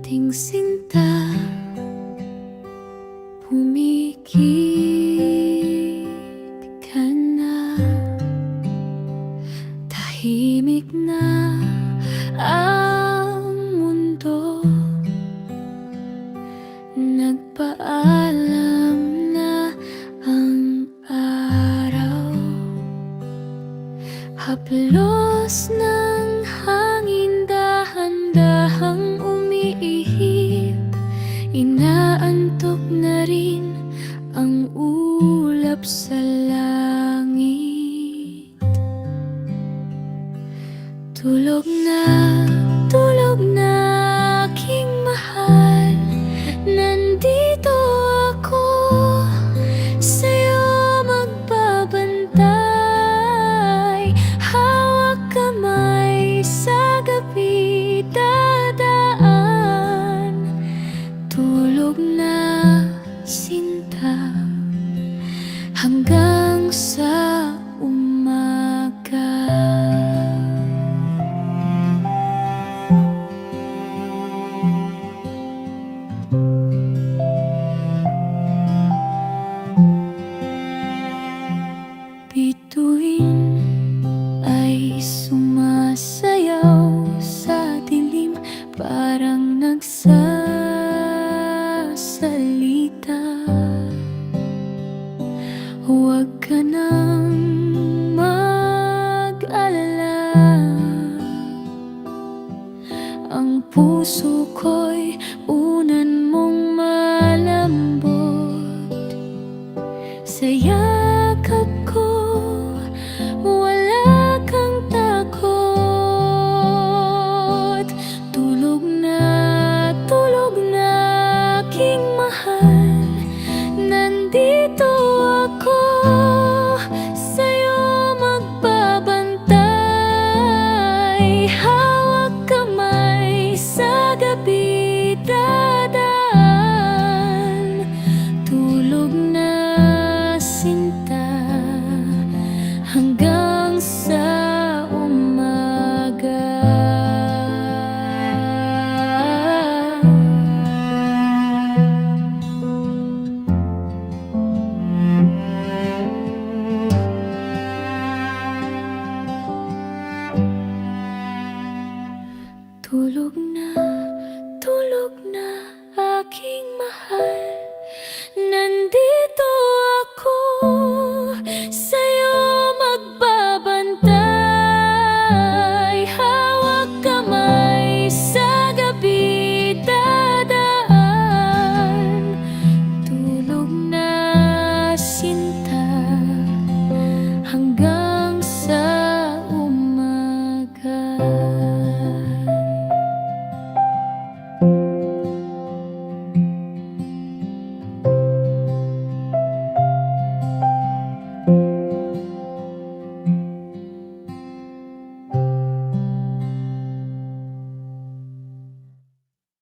ating sinta, pumikit ka na. Tahimik na ang mundo, nagpaalam na ang araw. Haplos ng hangin, dahan-dahang umiihip. Inaantok na rin ang ulap sa langit. Tulog na aking mahal. Nandito ako sa'yo magbabantay. Hawak kamay sa gabi dadaan. Tulog na sinta hanggang sa umaga. Bituin ay sumasayaw sa dilim, parang nagsasalita. Huwag ka nang mag-alala, ang puso ko'y unan mong malambot. Sa yakap ko wala kang takot. Tulog na aking mahal. Nandito ako sa'yo magbabantay. Hawak kamay sa gabi dadaan. Tulog na sinta hanggang sa umaga. Tulog na aking mahal. Nandito ako